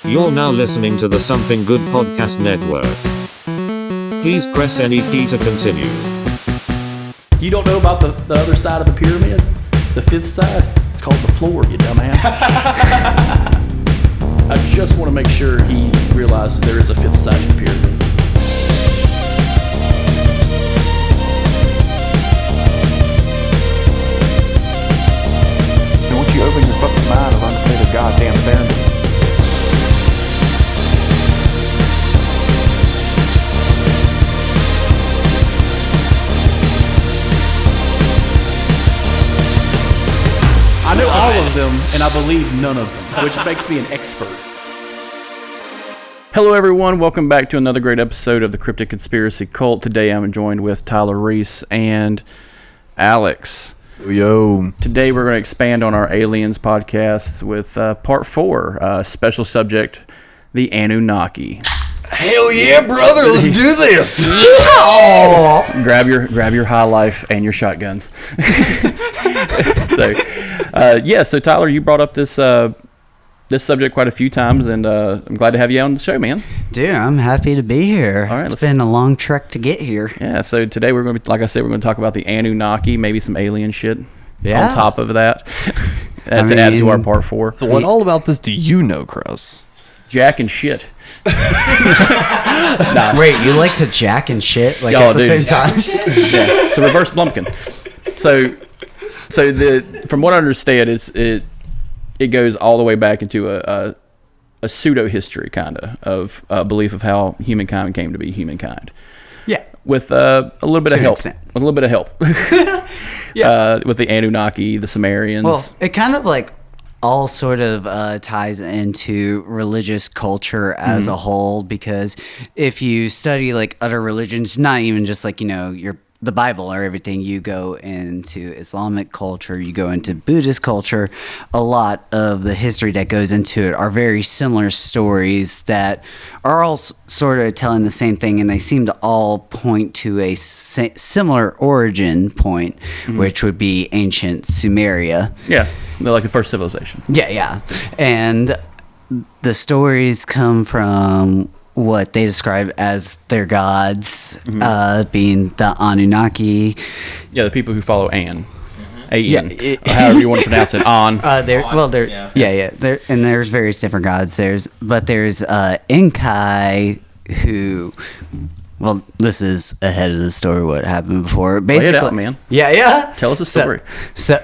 You're now listening to the Something Good Podcast Network. Please press any key to continue. You don't know about the other side of the pyramid? The fifth side? It's called the floor, you dumbass. I just want to make sure he realizes there is a fifth side to the pyramid. And once you open your fucking mind of undefeated goddamn therapy. I know all of them, and I believe none of them, which makes me an expert. Hello, everyone. Welcome back to another great episode of the Cryptic Conspiracy Cult. Today, I'm joined with Tyler Reese and Alex. Yo. Today, we're going to expand on our Aliens podcast with part 4, special subject, the Anunnaki. Hell yeah, brother. Let's do this. Grab your high life and your shotguns. So Tyler, you brought up this subject quite a few times, and I'm glad to have you on the show, man. Dude, I'm happy to be here. All right, it's been a long trek to get here. Yeah, so today we're going to be, like I said, we're going to talk about the Anunnaki, maybe some alien shit Yeah. on top of that. Add to our part 4. So what all about this do you know, Chris? Jack and shit. Wait, you like to jack and shit like Oh, at the dude. same time? Yeah, so reverse Blumpkin. So from what I understand, it goes all the way back into a pseudo history kind of belief of how humankind came to be humankind. Yeah. With a little bit of help. extent. With a little bit of help. Yeah. With the Anunnaki, the Sumerians. Well, it kind of like all sort of ties into religious culture as a whole, because if you study like other religions, not even just like, the Bible or everything, you go into Islamic culture, you go into Buddhist culture, a lot of the history that goes into it are very similar stories that are all sort of telling the same thing, and they seem to all point to a similar origin point, which would be ancient Sumeria. yeah, they're like the first civilization. Yeah. And the stories come from what they describe as their gods, being the Anunnaki. Yeah, the people who follow An. Yeah, A-N. However you want to pronounce it. An. And there's various different gods. There's Enkai, who, well, this is ahead of the story what happened before. Basically, Lay it out, man. Yeah. Tell us a story. So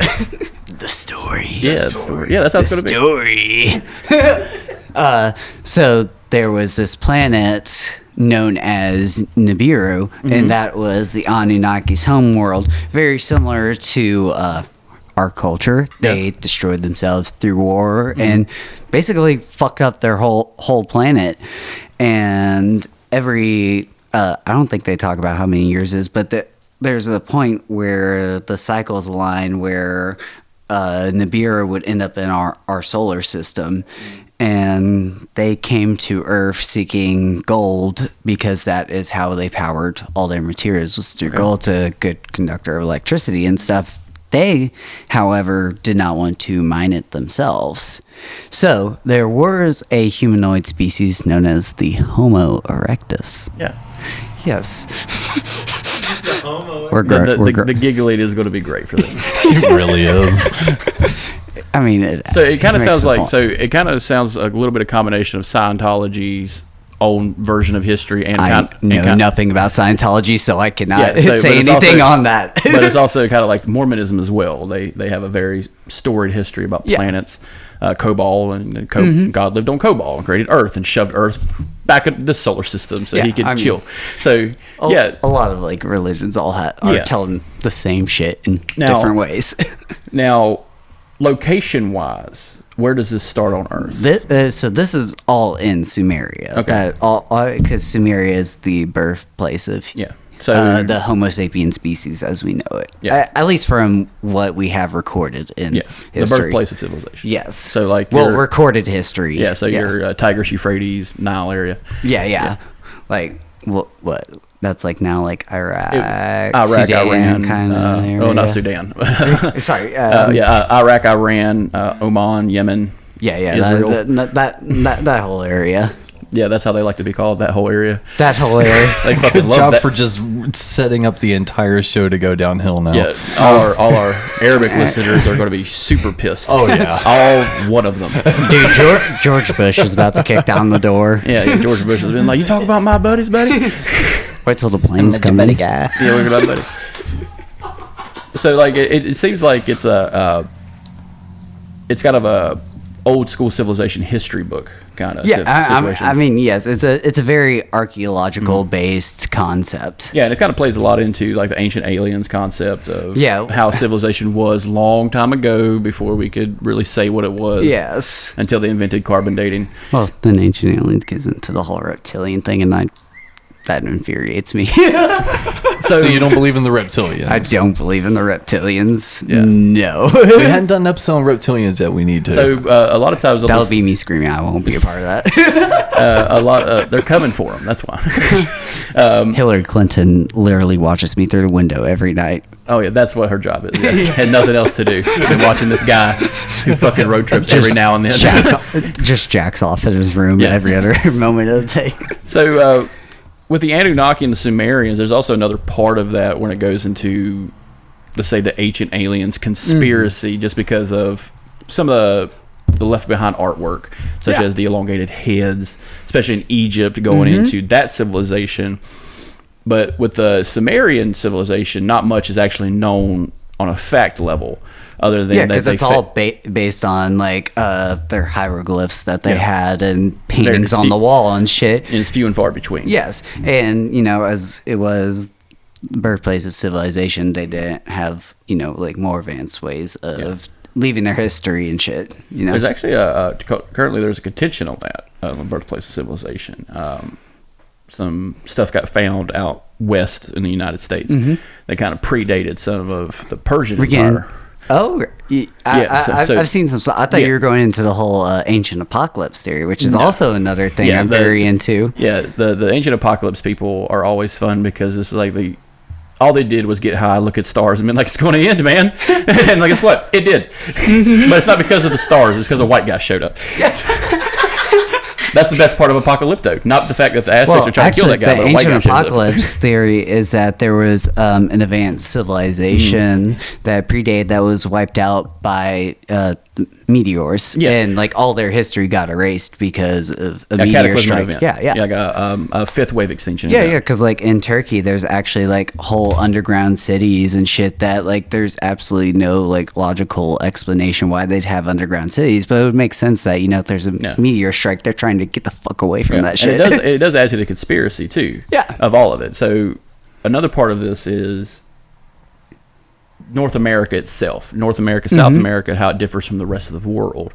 the story. Yeah, the story. Yeah, that's how it's going to be. Story. So there was this planet known as Nibiru, and that was the Anunnaki's homeworld. Very similar to our culture. They destroyed themselves through war and basically fucked up their whole planet. And every I don't think they talk about how many years it is, but there's a point where the cycles align where Nibiru would end up in our solar system. And they came to Earth seeking gold, because that is how they powered all their materials, was through gold. It's a good conductor of electricity and stuff. They, however, did not want to mine it themselves. So there was a humanoid species known as the Homo erectus. Yeah. Yes. The giggling is going to be great for this. It really is. I mean, So it kind of sounds like a little bit of combination of Scientology's own version of history and I know nothing about Scientology, so I cannot say anything on that. But it's also kind of like Mormonism as well. They have a very storied history about planets, Cobol, and God lived on Cobol and created Earth and shoved Earth back at the solar system so he could chill. So a lot of like religions all are telling the same shit in different ways. Now, location-wise, where does this start on Earth? So this is all in Sumeria. Okay. Because Sumeria is the birthplace of So the Homo sapien species as we know it. Yeah. At least from what we have recorded in history. The birthplace of civilization. Yes. So like recorded history. Yeah. So your Tigris, Euphrates, Nile area. Yeah. Like what? That's like now like Iraq, Sudan, Iran, kind of. not Sudan. Sorry. Iraq, Iran, Oman, Yemen. Yeah, Israel. that whole area. Yeah, that's how they like to be called, that whole area. That whole area. They fucking Good love job that. for just setting up the entire show to go downhill now. Yeah, all our Arabic listeners are going to be super pissed. Oh, yeah. All one of them. Dude, George Bush is about to kick down the door. Yeah, George Bush has been like, you talk about my buddies, buddy? Wait till the planes come in. Yeah, we're about buddies. So, like, it seems like it's it's kind of a old school civilization history book kind of situation. I mean, yes, it's a very archaeological based concept. Yeah, and it kind of plays a lot into like the ancient aliens concept of Yeah. how civilization was long time ago before we could really say what it was. Yes. Until they invented carbon dating. Well, then Ancient Aliens gets into the whole reptilian thing, and that infuriates me. So you don't believe in the reptilians? I don't believe in the reptilians. Yeah. No. We hadn't done an episode on reptilians yet. We need to. So a lot of times That'll be me screaming. I won't be a part of that. they're coming for them. That's why. Hillary Clinton literally watches me through the window every night. Oh yeah, that's what her job is. Yeah. Had nothing else to do. Been watching this guy who fucking road trips every now and then. Just jacks off in his room every other moment of the day. So with the Anunnaki and the Sumerians, there's also another part of that when it goes into, let's say, the ancient aliens conspiracy, just because of some of the left behind artwork, such as the elongated heads, especially in Egypt, going into that civilization. But with the Sumerian civilization, not much is actually known on a fact level, other than because it's all based on like their hieroglyphs that they had and paintings on the wall and shit. And it's few and far between. Yes, and as it was birthplace of civilization, they didn't have like more advanced ways of leaving their history and shit. There's actually currently there's a contention on that birthplace of civilization. Some stuff got found out west in the United States. They kind of predated some of the Persian Empire. Oh, I've seen some. I thought you were going into the whole ancient apocalypse theory, which is also another thing I'm very into. Yeah, the ancient apocalypse people are always fun because it's like all they did was get high, look at stars, and been like, it's going to end, man. And like, guess what? It did. But it's not because of the stars. It's because a white guy showed up. That's the best part of Apocalypto, not the fact that the Aztecs are trying to kill that guy. The ancient apocalypse theory is that there was an advanced civilization that predated, that was wiped out by meteors, and like all their history got erased because of a meteor strike. Event. Like a fifth wave extinction. Because like in Turkey, there's actually like whole underground cities and shit that like there's absolutely no like logical explanation why they'd have underground cities, but it would make sense that if there's a meteor strike, they're trying to get the fuck away from that shit. And it does add to the conspiracy too. Of all of it. So another part of this is North America itself, South America, how it differs from the rest of the world.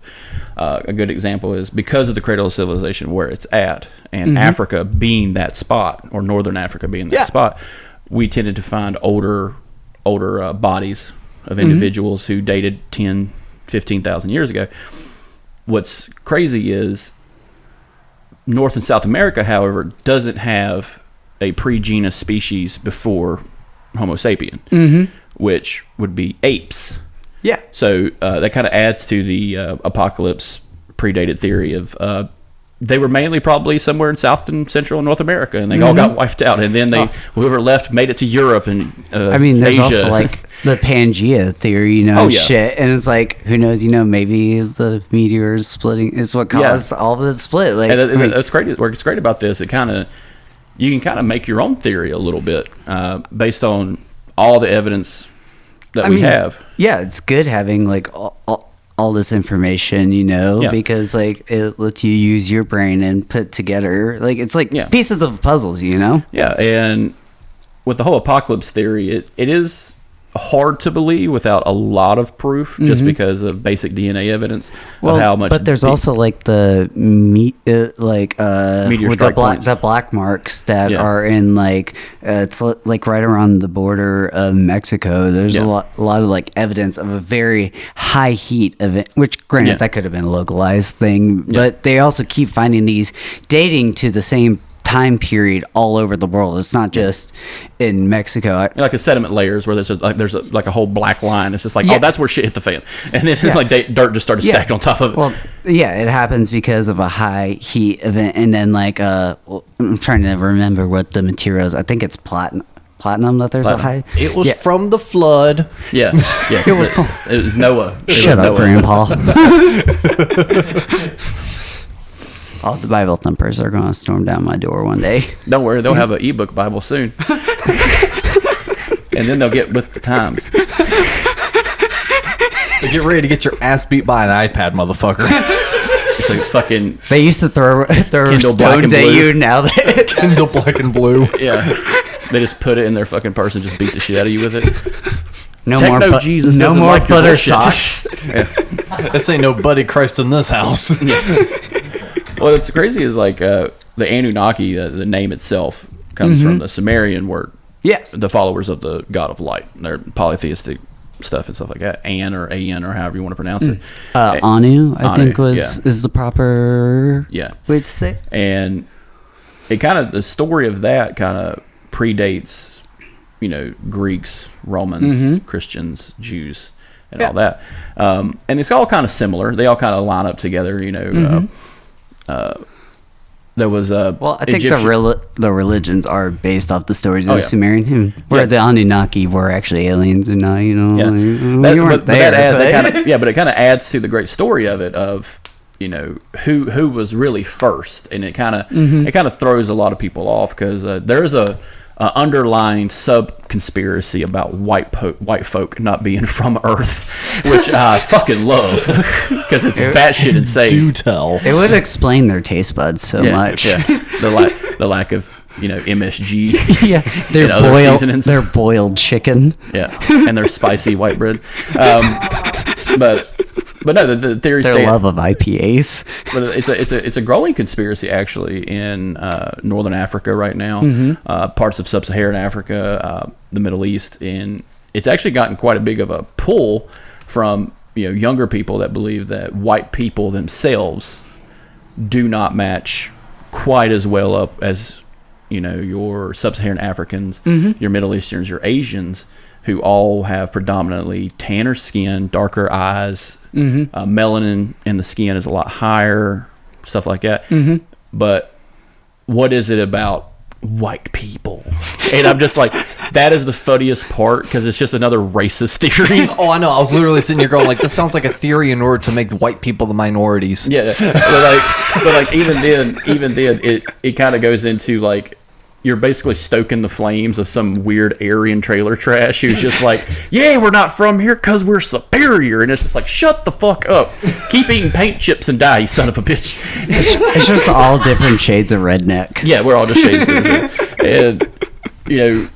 A good example is because of the cradle of civilization where it's at, and Africa being that spot, or Northern Africa being that spot, we tended to find older bodies of individuals who dated 10, 15,000 years ago. What's crazy is North and South America, however, doesn't have a pre-genus species before Homo sapien, which would be apes. Yeah. So that kind of adds to the apocalypse predated theory of they were mainly probably somewhere in South and Central and North America, and they all got wiped out. And then whoever left made it to Europe and there's Asia. also like the Pangea theory, shit. And it's like, who knows, maybe the meteors splitting is what caused all of the split. Like, and that's great. What's great about this, you can kind of make your own theory a little bit based on all the evidence that we have. Yeah, it's good having like all this information, because like it lets you use your brain and put together, like it's like pieces of puzzles, Yeah, and with the whole apocalypse theory, it is hard to believe without a lot of proof, just because of basic DNA evidence of how much. But there's also like the meteor strike points. The black marks that are in like it's like right around the border of Mexico. There's a lot of like evidence of a very high heat event, which granted that could have been a localized thing, but they also keep finding these dating to the same time period all over the world. It's not just in Mexico. Like the sediment layers where there's a whole black line. It's just like, Yeah. oh, that's where shit hit the fan. And then it's like dirt just started stacking on top of it. Well, yeah, it happens because of a high heat event, and then like I'm trying to remember what the materials. I think it's platinum that there's a high. It was from the flood. Yeah. Yes. It was Noah. Shut up, Grandpa. All the Bible thumpers are going to storm down my door one day. Don't worry, they'll have an ebook Bible soon. And then they'll get with the times. So get ready to get your ass beat by an iPad, motherfucker. It's like fucking They used to throw Kindle Black and stones at Blue. you. Now that Kindle Black and Blue. yeah. They just put it in their fucking purse and just beat the shit out of you with it. no Techno more, Jesus no doesn't more like your butter bullshit. socks. This ain't no Buddy Christ in this house. Well, what's crazy is like the Anunnaki, the name itself comes from the Sumerian word. Yes. The followers of the god of light. They're polytheistic stuff and stuff like that. An or however you want to pronounce it. Anu, I think Anu, is the proper way to say. And it kind of, the story of that kind of predates, Greeks, Romans, Christians, Jews, and all that. And it's all kind of similar. They all kind of line up together, there was a I think the religions are based off the stories of the Sumerian, where the Anunnaki were actually aliens, and now but it kind of adds to the great story of it of who was really first, and it kind of throws a lot of people off because there's a underlying sub conspiracy about white folk not being from Earth, which I fucking love because it's batshit insane. Do tell. It would explain their taste buds so much. Yeah, the lack of MSG. Yeah, their boiled chicken. Yeah, and their spicy white bread. But no, the theory Their love of IPAs. But it's a growing conspiracy actually in northern Africa right now, parts of sub-Saharan Africa, the Middle East, and it's actually gotten quite a big of a pull from younger people that believe that white people themselves do not match quite as well up as your sub-Saharan Africans, your Middle Easterns, your Asians, who all have predominantly tanner skin, darker eyes. Melanin in the skin is a lot higher, stuff like that. But what is it about white people? And I'm just like, that is the funniest part because it's just another racist theory. Oh, I know. I was literally sitting here going, like, this sounds like a theory in order to make the white people the minorities. Yeah, but even then, it kind of goes into like, you're basically stoking the flames of some weird Aryan trailer trash who's just like, yeah, we're not from here because we're superior. And it's just like, shut the fuck up. Keep eating paint chips and die, you son of a bitch. It's just all different shades of redneck. Yeah, we're all just shades of it. And,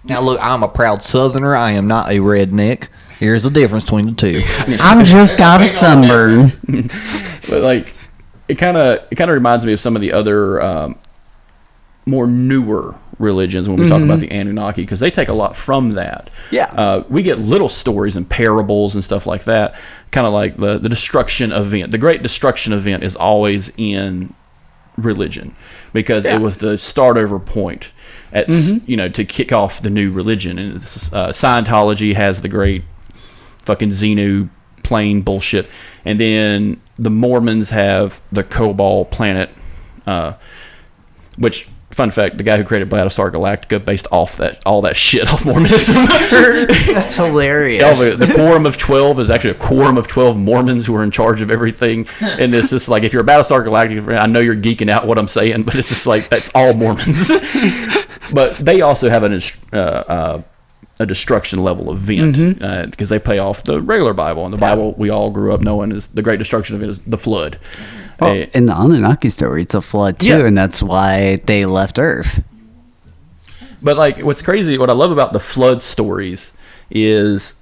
Now, look, I'm a proud Southerner. I am not a redneck. Here's the difference between the two. I've just got a sunburn. But, like, it kind of reminds me of some of the other more newer religions when we talk about the Anunnaki, because they take a lot from that. Yeah. We get little stories and parables and stuff like that, kind of like the destruction event. The great destruction event is always in religion because it was the start over point at to kick off the new religion. And Scientology has the great fucking Xenu plane bullshit, and then the Mormons have the Cobalt planet, which, fun fact, the guy who created Battlestar Galactica based all that shit off Mormonism. That's hilarious. The Quorum of 12 is actually a quorum of 12 Mormons who are in charge of everything. And it's just like, if you're a Battlestar Galactica, I know you're geeking out what I'm saying, but it's just like, that's all Mormons. But they also have a destruction level event because they play off the regular Bible, and the Bible we all grew up knowing is the great destruction event is the flood. Well, in the Anunnaki story, it's a flood too, and that's why they left Earth. But like, what's crazy, what I love about the flood stories is,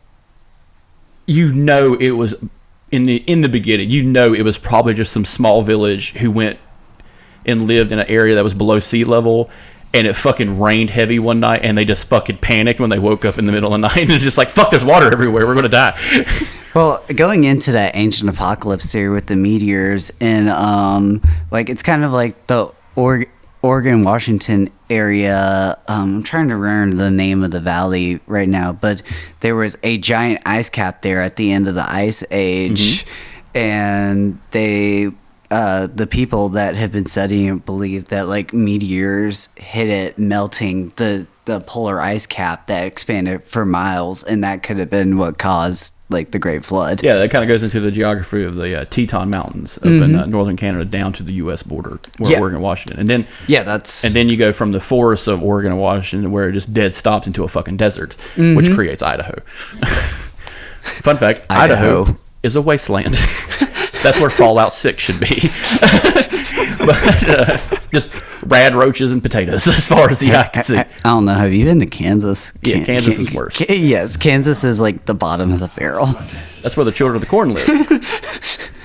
it was in the beginning, it was probably just some small village who went and lived in an area that was below sea level, and it fucking rained heavy one night, and they just fucking panicked when they woke up in the middle of the night, and it's just like, fuck, there's water everywhere, we're gonna die. Well, going into that ancient apocalypse theory with the meteors, and it's kind of like the Oregon, Washington area. I'm trying to remember the name of the valley right now, but there was a giant ice cap there at the end of the ice age, and they, the people that have been studying it believe that like meteors hit it, melting the polar ice cap that expanded for miles, and that could have been what caused like the Great Flood. Yeah, that kind of goes into the geography of the Teton Mountains up in northern Canada down to the U.S. border, where Oregon and Washington, and then and then you go from the forests of Oregon and Washington, where it just dead stops into a fucking desert, which creates Idaho. Fun fact: Idaho is a wasteland. That's where Fallout 6 should be. But just rad roaches and potatoes, as far as the eye can see. I don't know. Have you been to Kansas? Yeah, Kansas is worse. Yes, Kansas is like the bottom of the barrel. That's where the children of the corn live.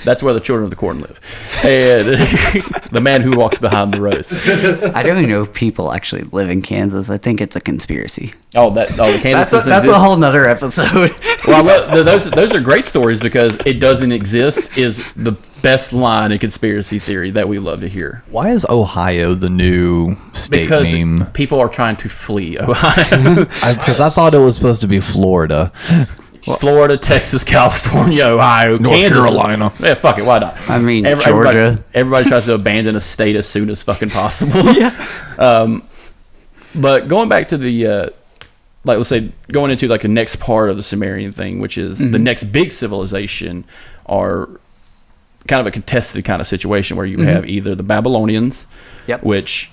That's where the children of the corn live. And the man who walks behind the rose. I don't even know if people actually live in Kansas. I think it's a conspiracy. The Kansas that's a whole nother episode. Well, those are great stories because it doesn't exist is the best line in conspiracy theory that we love to hear. Why is Ohio the new state name? Because people are trying to flee Ohio. Because I thought it was supposed to be Florida. Florida, Texas, California, Ohio, North Kansas. Carolina. Yeah, fuck it, why not? I mean, Georgia. Everybody tries to abandon a state as soon as fucking possible. Yeah. But going back to the, like, let's say, going into like the next part of the Sumerian thing, which is the next big civilization, are kind of a contested kind of situation where you have either the Babylonians, which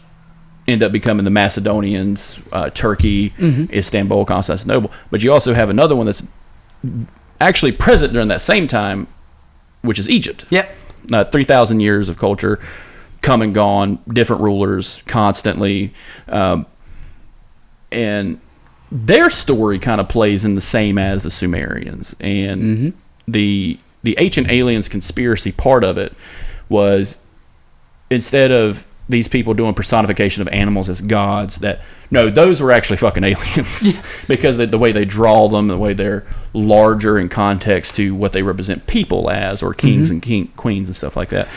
end up becoming the Macedonians, Turkey, Istanbul, Constantinople. But you also have another one that's actually present during that same time, which is Egypt. 3,000 years of culture, come and gone, different rulers constantly. And their story kind of plays in the same as the Sumerians. And the Ancient Aliens conspiracy part of it was, instead of these people doing personification of animals as gods, those were actually fucking aliens. Because the way they draw them, the way they're larger in context to what they represent people as, or kings and queens and stuff like that.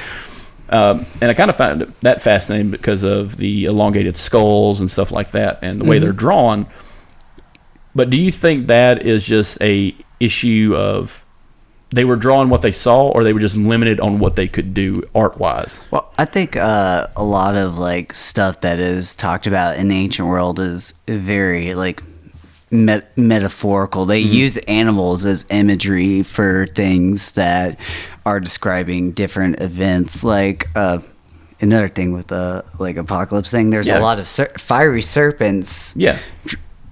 And I kind of found that fascinating because of the elongated skulls and stuff like that, and the way they're drawn. But do you think that is just a issue of they were drawing what they saw, or they were just limited on what they could do art-wise? Well, I think a lot of like stuff that is talked about in the ancient world is very like metaphorical. They use animals as imagery for things that are describing different events. Like another thing with the like apocalypse thing, there's a lot of fiery serpents.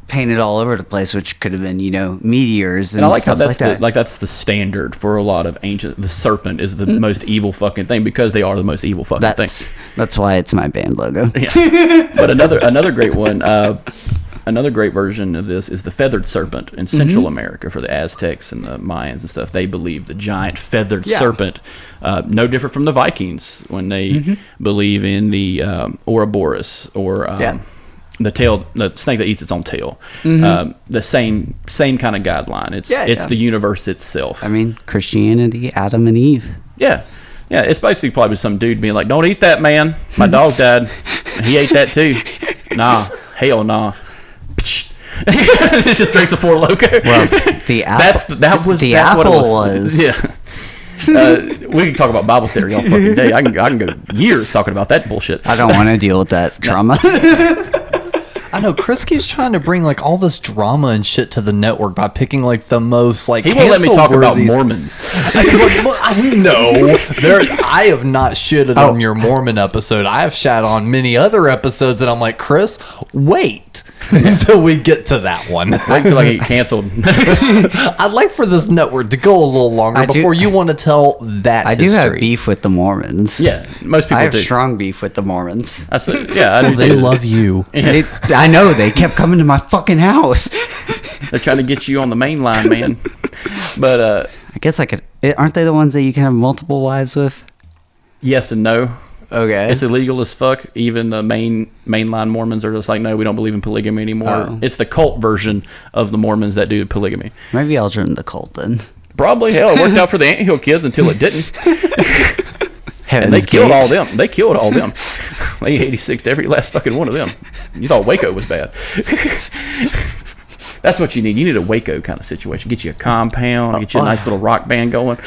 Painted all over the place, which could have been, meteors and I like stuff how that's like that. that's the standard for a lot of ancient. The serpent is the most evil fucking thing because they are the most evil fucking thing. That's why it's my band logo. But another great one, another great version of this is the feathered serpent in Central America for the Aztecs and the Mayans and stuff. They believe the giant feathered serpent, no different from the Vikings when they believe in the Ouroboros or the snake that eats its own tail. The same kind of guideline. It's the universe itself. I mean, Christianity, Adam and Eve. Yeah, it's basically probably some dude being like, don't eat that, man, my dog died, he ate that too. Nah, hell nah. It just drinks a Four Loko. Well, the apple that's what it was. We can talk about Bible theory all fucking day. I can go years talking about that bullshit. I don't want to deal with that trauma. I know Chris keeps trying to bring like all this drama and shit to the network by picking like the most like. He won't let me talk about Mormons. No, I have not shitted on your Mormon episode. I have shat on many other episodes that I'm like, Chris, wait until we get to that one. Wait until I get canceled. I'd like for this network to go a little longer before you want to tell that. I do have beef with the Mormons. Yeah, most people do. I have strong beef with the Mormons. I do. They love you. Yeah. I know, they kept coming to my fucking house. They're trying to get you on the main line, man. But I guess I could. Aren't they the ones that you can have multiple wives with? Yes and no. Okay. It's illegal as fuck. Even the mainline Mormons are just like, no, we don't believe in polygamy anymore. Oh. It's the cult version of the Mormons that do polygamy. Maybe I'll join the cult then. Probably. Hell, it worked out for the Anthill kids until it didn't. And they killed all them. Late 86 to every last fucking one of them. You thought Waco was bad. That's what you need. You need a Waco kind of situation. Get you a compound, get you a nice little rock band going,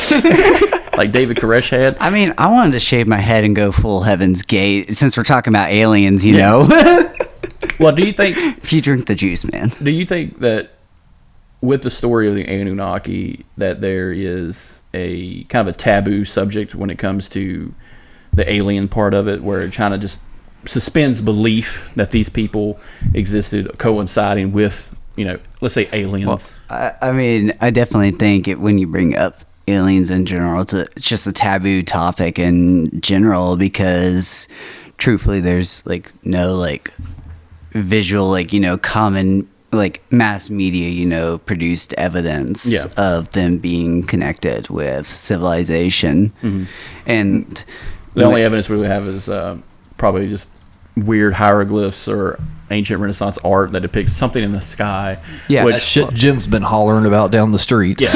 like David Koresh had. I mean, I wanted to shave my head and go full Heaven's Gate since we're talking about aliens, you know. Well, do you think... If you drink the juice, man. Do you think that with the story of the Anunnaki that there is a kind of a taboo subject when it comes to the alien part of it, where it kind of just suspends belief that these people existed coinciding with, you know, let's say aliens? Well, I mean, I definitely think when you bring up aliens in general, it's just a taboo topic in general, because truthfully there's like no like visual, like, you know, common like mass media, you know, produced evidence of them being connected with civilization. And the only evidence we have is probably just weird hieroglyphs or ancient Renaissance art that depicts something in the sky. Yeah, that shit Jim's been hollering about down the street. Yeah.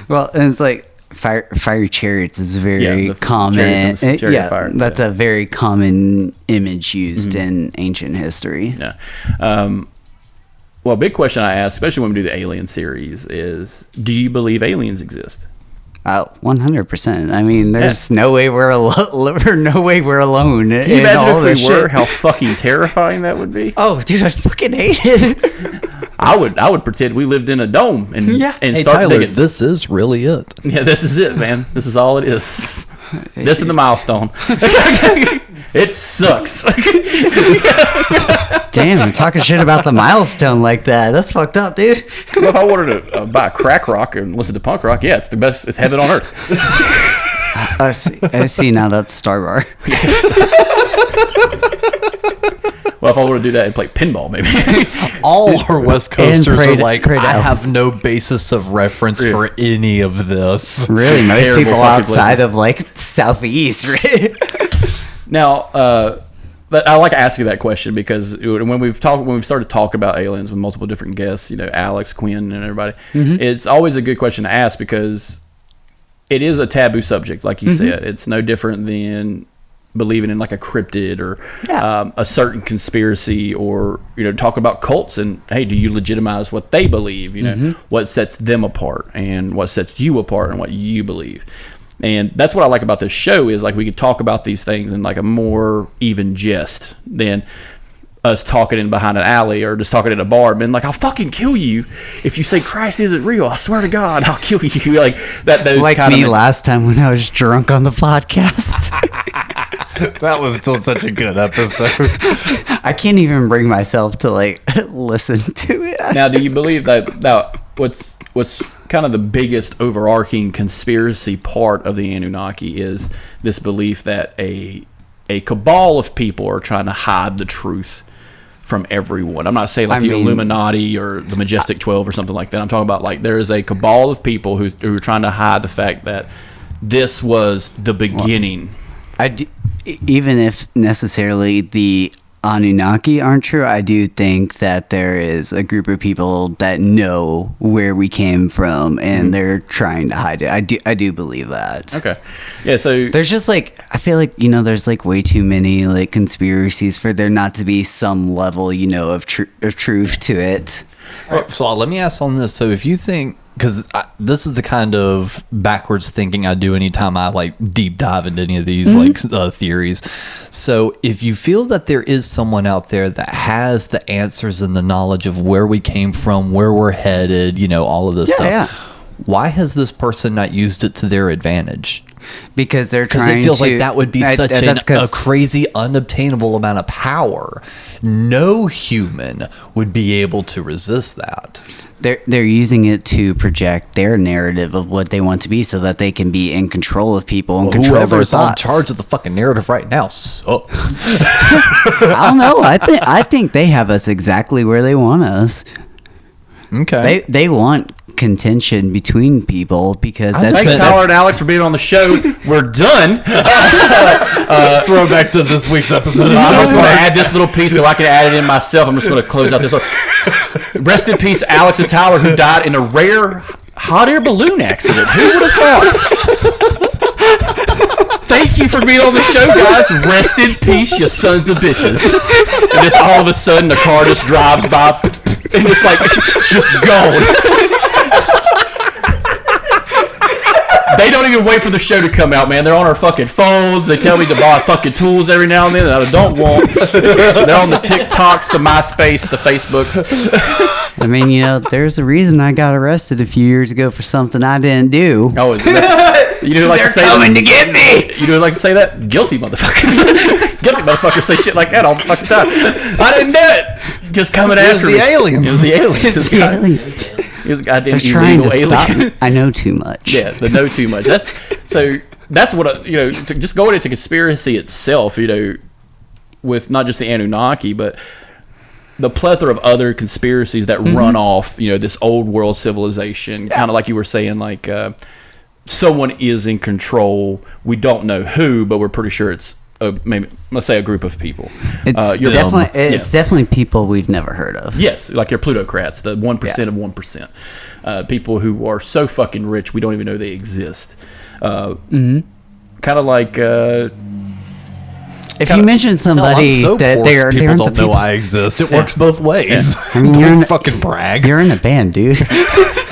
Well, and it's like fiery chariots is very common. That's a very common image used in ancient history. Yeah. Well, a big question I ask, especially when we do the alien series, is: do you believe aliens exist? 100%. I mean, there's no way we're alone. Can you imagine if we were? How fucking terrifying that would be. Oh, dude, I fucking hate it. I would pretend we lived in a dome and Hey, start Tyler, digging. this is really it. Yeah, this is it, man. This is all it is. This and the milestone. It sucks. Damn, I'm talking shit about the milestone like that. That's fucked up, dude. Well, if I wanted to buy crack rock and listen to punk rock, yeah, it's the best. It's heaven on earth. I see now. That's Star Bar. Well, if I were to do that and play pinball, maybe. All our West Coasters are like, I have no basis of reference for any of this. Really, most Terrible people fucking outside places. of like Southeast, right? Now, I like to ask you that question because when we've started to talk about aliens with multiple different guests, you know, Alex, Quinn, and everybody, it's always a good question to ask because it is a taboo subject, like you said. It's no different than believing in like a cryptid or a certain conspiracy, or, you know, talk about cults and, hey, do you legitimize what they believe? You know, what sets them apart and what sets you apart and what you believe. And that's what I like about this show is like we could talk about these things in like a more even jest than us talking in behind an alley or just talking in a bar, being like, I'll fucking kill you if you say Christ isn't real. I swear to God, I'll kill you. Like that. Those like kind me of last time when I was drunk on the podcast. That was still such a good episode. I can't even bring myself to like listen to it. Now, do you believe that? Now, what's kind of the biggest overarching conspiracy part of the Anunnaki is this belief that a cabal of people are trying to hide the truth from everyone. I'm not saying like the Illuminati or the Majestic 12 or something like that. I'm talking about like there is a cabal of people who are trying to hide the fact that this was the beginning. Even if necessarily the Anunnaki aren't true, I do think that there is a group of people that know where we came from and they're trying to hide it. I do believe that. Okay. Yeah, so there's just like, I feel like, you know, there's like way too many like conspiracies for there not to be some level, you know, of truth to it. So let me ask on this. So if you think, because this is the kind of backwards thinking I do anytime I like deep dive into any of these theories. So if you feel that there is someone out there that has the answers and the knowledge of where we came from, where we're headed, you know, all of this stuff, why has this person not used it to their advantage? Because they're trying to... Because it feels like that would be such a crazy, unobtainable amount of power. No human would be able to resist that. They're using it to project their narrative of what they want to be so that they can be in control of people and control their whoever's thoughts. on charge of the fucking narrative right now sucks. I don't know. I think they have us exactly where they want us. Okay. They want contention between people because thanks Tyler and Alex for being on the show. We're done. Throwback to this week's episode. I'm just going to add this little piece so I can add it in myself. I'm just going to close out this little... Rest in peace, Alex and Tyler, who died in a rare hot air balloon accident. Who would have thought? Thank you for being on the show, guys. Rest in peace, you sons of bitches. And just all of a sudden, the car just drives by, and it's like, just gone. They don't even wait for the show to come out, man. They're on our fucking phones. They tell me to buy fucking tools every now and then that I don't want. They're on the TikToks, the MySpace, the Facebooks. I mean, there's a reason I got arrested a few years ago for something I didn't do. Oh, you do like They're to say coming that? to get me. You do like to say that? Guilty motherfuckers. Guilty motherfuckers say shit like that all the fucking time. I didn't do it. Just coming after me. the aliens. It was the aliens. It's the aliens. It was a goddamn They're trying to illegal stop alien. me. I know too much. Yeah, the know too much. That's what just going into conspiracy itself. With not just the Anunnaki, but the plethora of other conspiracies that run off. This old world civilization, kind of like you were saying, like someone is in control. We don't know who, but we're pretty sure it's maybe, let's say, a group of people. It's definitely people we've never heard of. Yes, like your plutocrats, the 1% of 1%. People who are so fucking rich we don't even know they exist. Kind of like... if you mention somebody I'm so that poor, they're people the don't know people. I exist. It works both ways. I mean, Don't fucking brag. You're in a band, dude.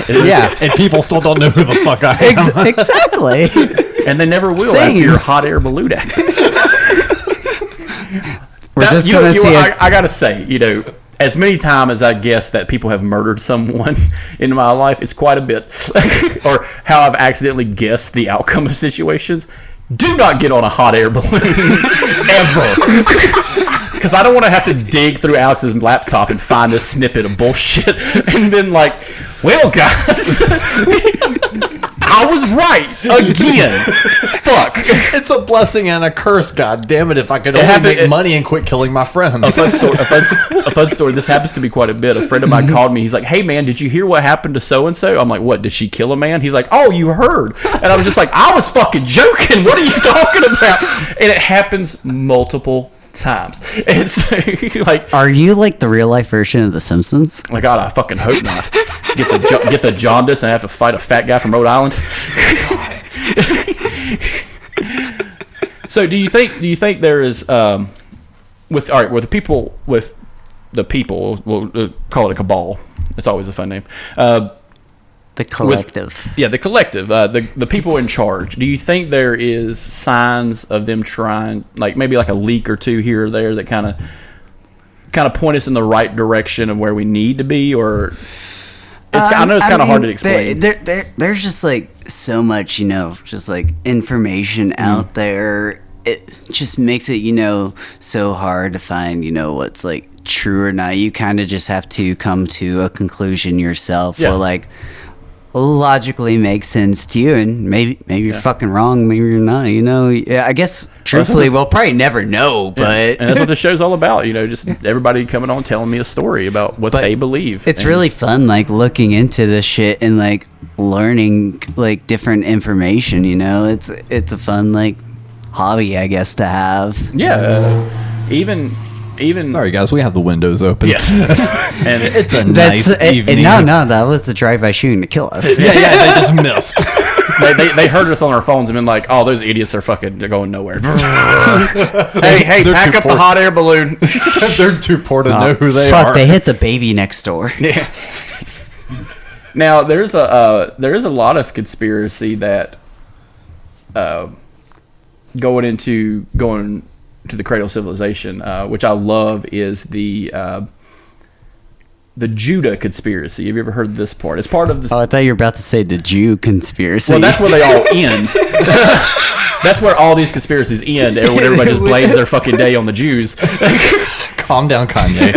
Yeah, and people still don't know who the fuck I am. Exactly. And they never will Same. after your hot air balloon accident. We're just gonna see it. I gotta say, as many times as I guess that people have murdered someone in my life, it's quite a bit. Or how I've accidentally guessed the outcome of situations. Do not get on a hot air balloon ever. Because I don't want to have to dig through Alex's laptop and find this snippet of bullshit and then well, guys, I was right again. Fuck. It's a blessing and a curse, god damn it, if I could make money and quit killing my friends. A fun story. This happens to be quite a bit. A friend of mine called me. He's like, "Hey man, did you hear what happened to so and so?" I'm like, "What? Did she kill a man?" He's like, "Oh, you heard?" And I was just like, "I was fucking joking. What are you talking about?" And it happens multiple times. It's like, Are you like the real life version of The Simpsons? my God, I fucking hope not. Get the jaundice and have to fight a fat guy from Rhode Island. So do you think there is with the people, we'll call it a cabal. It's always a fun name. The collective. The collective, the people in charge. Do you think there is signs of them trying, like maybe like a leak or two here or there, that kind of point us in the right direction of where we need to be? Or I know it's kind of hard to explain. There's just like so much, just like information out there. It just makes it, so hard to find, what's like true or not. You kind of just have to come to a conclusion yourself. Yeah. Or like logically makes sense to you, and maybe you're fucking wrong, maybe you're not. I guess truthfully we'll probably never know, but and that's what the show's all about. Just everybody coming on telling me a story about what they believe. It's really fun, like looking into this shit and like learning like different information. It's a fun like hobby, I guess, to have. Even Sorry guys, we have the windows open. Yeah. And It's a nice evening. No, that was the drive-by shooting to kill us. Yeah, they just missed. they heard us on our phones and been like, "Oh, those idiots are they're going nowhere." hey, They're pack too up the poor. hot air balloon. They're too poor to know who they Fuck, are. they hit the baby next door. Yeah. Now there's a lot of conspiracy that going to the cradle of civilization, which I love, is the Judah conspiracy. Have you ever heard this part? It's part of this. Oh, I thought you were about to say the Jew conspiracy. Well, that's where they all end. That's where all these conspiracies end. Everybody just blames their fucking day on the Jews. Calm down, Kanye.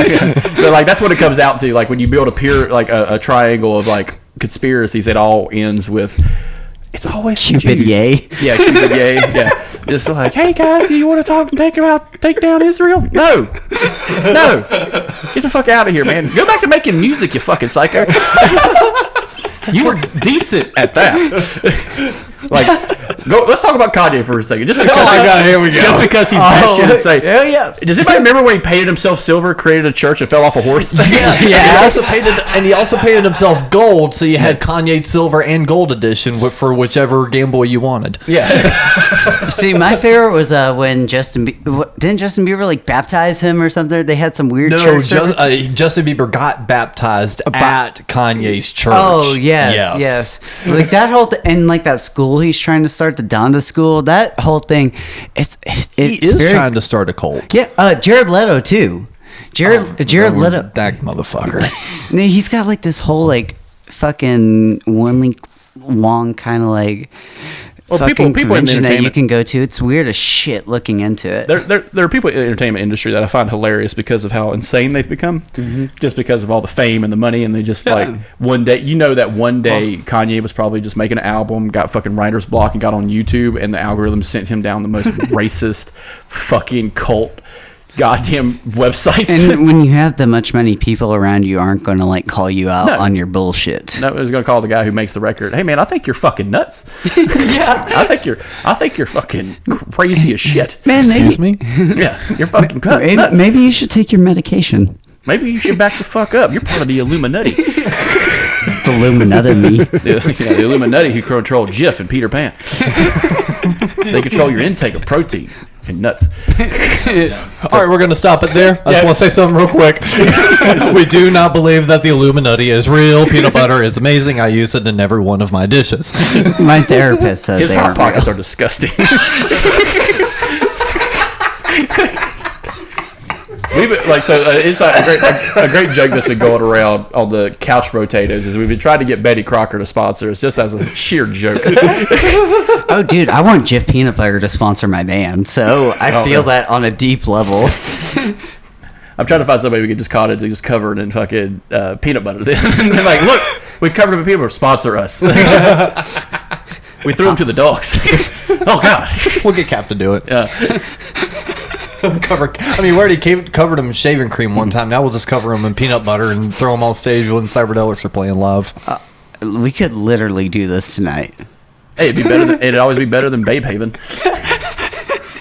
But like that's what it comes out to. Like when you build a triangle of like conspiracies, it all ends with it's always the Cupid Jews. yay. Yeah, Cupid yay. Yeah, it's like, hey guys, do you want to take down Israel? No, get the fuck out of here, man. Go back to making music, you fucking psycho. You were decent at that. Like, let's talk about Kanye for a second. Just because, Oh my God, here we go. Just because he's batshit insane. Yeah, yeah. Does anybody remember when he painted himself silver, created a church, and fell off a horse? Yeah. He also painted himself gold, so you had Kanye Silver and Gold edition for whichever Game Boy you wanted. Yeah. See, my favorite was when didn't Justin Bieber like baptize him or something? They had some weird church service. Justin Bieber got baptized at Kanye's church. Oh yes. Like that whole and like that school he's trying to start, the Donda school. That whole thing, He is trying to start a cult. Yeah, Jared Leto too. Jared Leto, that motherfucker. he's got like this whole like fucking one link long kind of like. Well, fucking people in the convention that you entertainment can go to. It's weird as shit looking into it. there are people in the entertainment industry that I find hilarious because of how insane they've become, just because of all the fame and the money, and they just like one day, Kanye was probably just making an album, got fucking writer's block, and got on YouTube, and the algorithm sent him down the most racist fucking cult goddamn websites. And when you have that much money, people around you aren't going to like call you out on your bullshit. No, I was going to call the guy who makes the record. Hey man, I think you're fucking nuts. Yeah, I think you're fucking crazy as shit. man. Excuse me? Yeah, you're fucking nuts. Maybe you should take your medication. Maybe you should back the fuck up. You're part of the Illuminati. The Illuminati me. The Illuminati who control Jif and Peter Pan. They control your intake of protein and nuts. All right, we're going to stop it there. I just want to say something real quick. We do not believe that the Illuminati is real. Peanut butter is amazing. I use it in every one of my dishes. My therapist says His they hot aren't pockets real. are disgusting. A great joke that's been going around on the couch potatoes is we've been trying to get Betty Crocker to sponsor us just as a sheer joke. Oh, dude, I want Jif Peanut Butter to sponsor my band, so I feel that on a deep level. I'm trying to find somebody we can just call it to just cover it in fucking peanut butter. They're like, look, we covered it in peanut butter. Sponsor us. We threw them to the dogs. Oh God, We'll get Cap to do it. We already covered them in shaving cream one time. Now we'll just cover them in peanut butter and throw them on stage when Cyberdelics are playing live. We could literally do this tonight. Hey, it'd always be better than Babe Haven.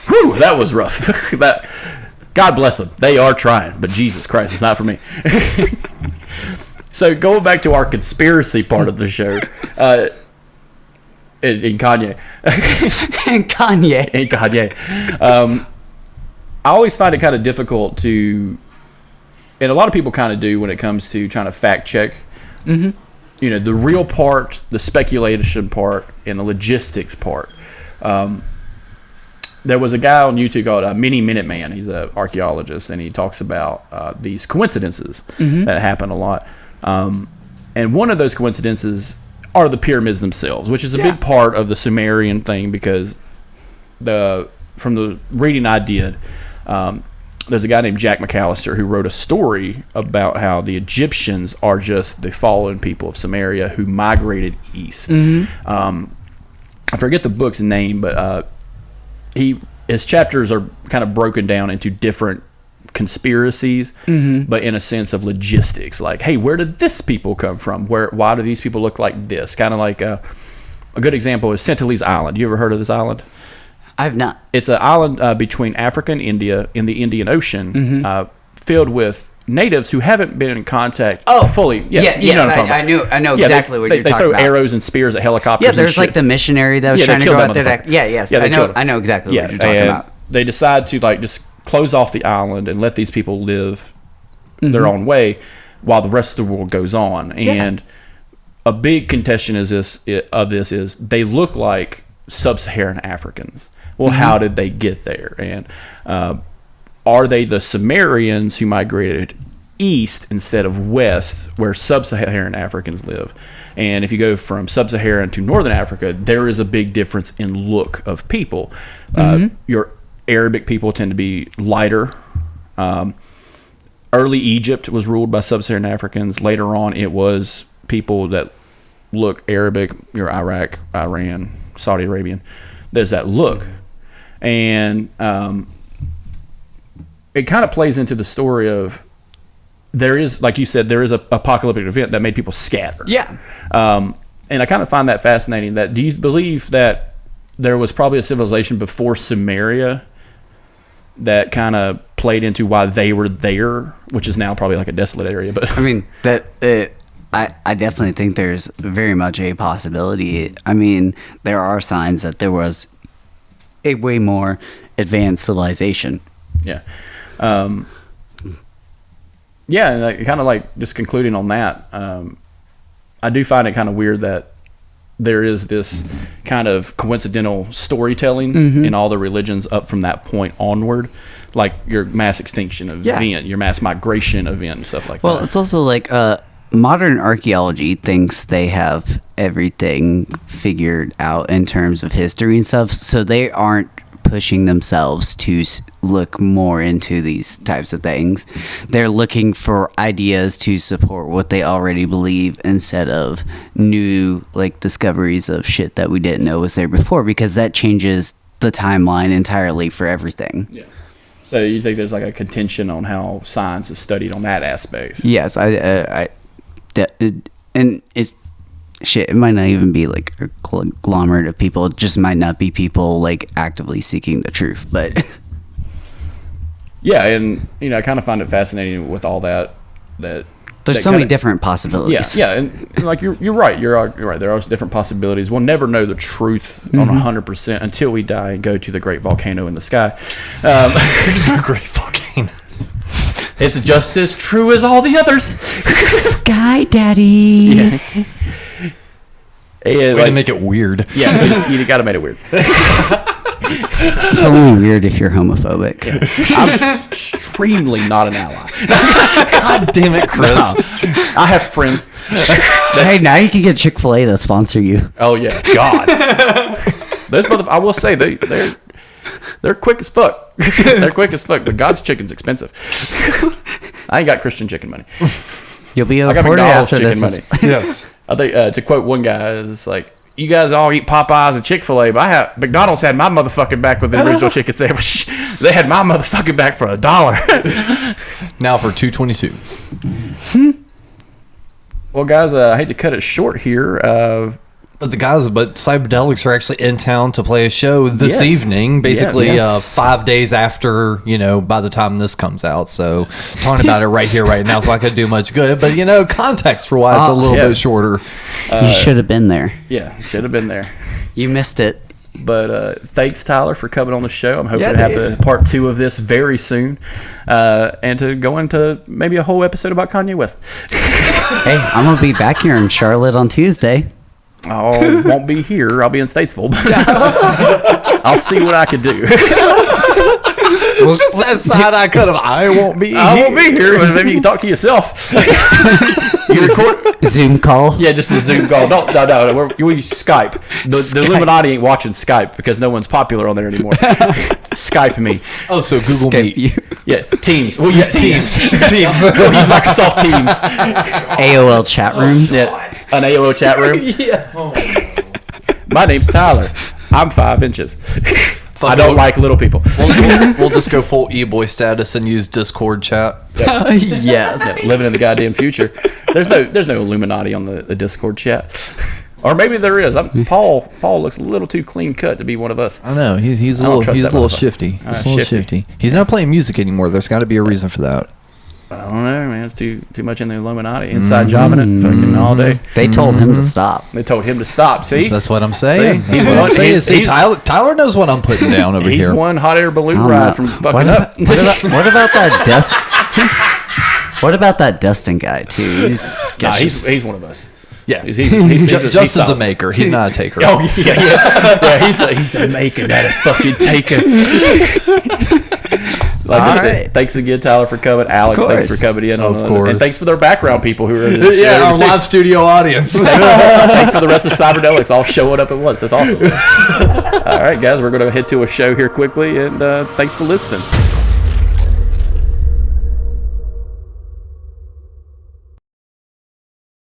Whew, that was rough. God bless them. They are trying, but Jesus Christ, it's not for me. So going back to our conspiracy part of the show, in Kanye. Kanye. I always find it kind of difficult to, and a lot of people kind of do when it comes to trying to fact check. Mm-hmm. You know, the real part, the speculation part, and the logistics part. There was a guy on YouTube called Mini Minute Man. He's an archaeologist, and he talks about these coincidences that happen a lot. And one of those coincidences are the pyramids themselves, which is a big part of the Sumerian thing because from the reading I did, there's a guy named Jack McAllister who wrote a story about how the Egyptians are just the fallen people of Samaria who migrated east. I forget the book's name, but his chapters are kind of broken down into different conspiracies, but in a sense of logistics. Like, hey, where did this people come from? Why do these people look like this? Kind of like a good example is Sentinelese Island. You ever heard of this island? I've not. It's an island between Africa and India in the Indian Ocean, filled with natives who haven't been in contact fully. I know exactly what you're talking about. They throw arrows and spears at helicopters. Yeah, there's like the missionary that was trying to go out there. I know exactly what you're talking about. They decide to like just close off the island and let these people live their own way while the rest of the world goes on. And a big contention of this is they look like sub-Saharan Africans. Well, how did they get there? And are they the Sumerians who migrated east instead of west, where sub-Saharan Africans live? And if you go from sub-Saharan to northern Africa, there is a big difference in look of people. Your Arabic people tend to be lighter. Early Egypt was ruled by sub-Saharan Africans. Later on, it was people that look Arabic. Your Iraq, Iran, Saudi Arabian. There's that look. And it kind of plays into the story of there is, like you said, there is an apocalyptic event that made people scatter. Yeah. I kind of find that fascinating. That do you believe that there was probably a civilization before Sumeria that kind of played into why they were there, which is now probably like a desolate area? But I mean, I definitely think there's very much a possibility. I mean, there are signs that there was a way more advanced civilization. yeah. Yeah, and kind of like just concluding on that, I do find it kind of weird that there is this kind of coincidental storytelling in all the religions up from that point onward, like your mass extinction event, your mass migration event, and stuff like that. Well, it's also like modern archaeology thinks they have everything figured out in terms of history and stuff, so they aren't pushing themselves to look more into these types of things. They're looking for ideas to support what they already believe instead of new like discoveries of shit that we didn't know was there before, because that changes the timeline entirely for everything. Yeah. So you think there's like a contention on how science is studied on that aspect? Yes, and it's shit. It might not even be like a conglomerate of people. It just might not be people like actively seeking the truth. But yeah, and I kind of find it fascinating with all that. There's so many different possibilities. Yeah, and like you're right. You're right. There are different possibilities. We'll never know the truth on 100% until we die and go to the great volcano in the sky. The great volcano. It's just as true as all the others. Sky Daddy. Yeah. And, Way to make it weird. Yeah, you gotta make it weird. It's only weird if you're homophobic. I'm extremely not an ally. God damn it, Chris. No. I have friends. Hey, now you can get Chick-fil-A to sponsor you. Oh yeah, God. Those I will say they're quick as fuck. They're quick as fuck. But God's chicken's expensive. I ain't got Christian chicken money. You'll be I got afforded McDonald's after chicken this. money. Yes. I think to quote one guy, it's like, you guys all eat Popeyes and Chick-fil-A, but McDonald's had my motherfucking back with the original chicken sandwich. They had my motherfucking back for $1. Now for $2.22. Well, guys, I hate to cut it short here. But Cyberdelics are actually in town to play a show this Yes. evening, basically Yes. 5 days after, by the time this comes out. So talking about it right here, right now is not going to do much good. But, context for why it's a little bit shorter. You should have been there. Yeah, should have been there. You missed it. But thanks, Tyler, for coming on the show. I'm hoping Yeah, to have the part 2 of this very soon, and to go into maybe a whole episode about Kanye West. Hey, I'm going to be back here in Charlotte on Tuesday. I won't be here. I'll be in Statesville. But I'll see what I can do. Well, just that side eye cut of I won't be I won't be here, but maybe you can talk to yourself. You record? Zoom call. Yeah, just a Zoom call. No. We use Skype. The Illuminati ain't watching Skype because no one's popular on there anymore. Skype me. Oh, so Google Skype Meet. you. Yeah, Teams. We'll use Teams. Teams. We'll use Microsoft Teams. AOL chat room. Yeah, an AOL chat room. Yes. My name's Tyler. I'm 5 inches. I don't like little people. We'll just go full e-boy status and use Discord chat. Yes. Yeah, living in the goddamn future. There's no Illuminati on the Discord chat. Or maybe there is. Paul looks a little too clean cut to be one of us. I know he's a I don't little trust that motherfucker. shifty. He's a little Shifty. shifty. He's not playing music anymore. There's got to be a reason for that. I don't know, man. It's too much in the Illuminati. Inside jobbing it fucking all day. They told him to stop. They told him to stop. See? That's what I'm saying. See? That's He's what I'm one- saying. he's- See, he's- Tyler knows what I'm putting down over He's here. one hot air balloon I don't ride know. from What fucking about, up. what about that Dustin? What about that Dustin guy too? He's Nah, sketchy. he's one of us. Yeah, He's Justin's a solid. maker. He's not a taker. Oh yeah. He's a maker, not a fucking taker. Like I said, right. thanks again, Tyler, for coming. Alex, Of thanks course. for coming in. Of course. And thanks for their background people who are in this. Yeah, our live studio audience. Thanks for the rest of Cyberdelics all showing up at once. That's awesome. All right, guys, we're going to head to a show here quickly, and thanks for listening.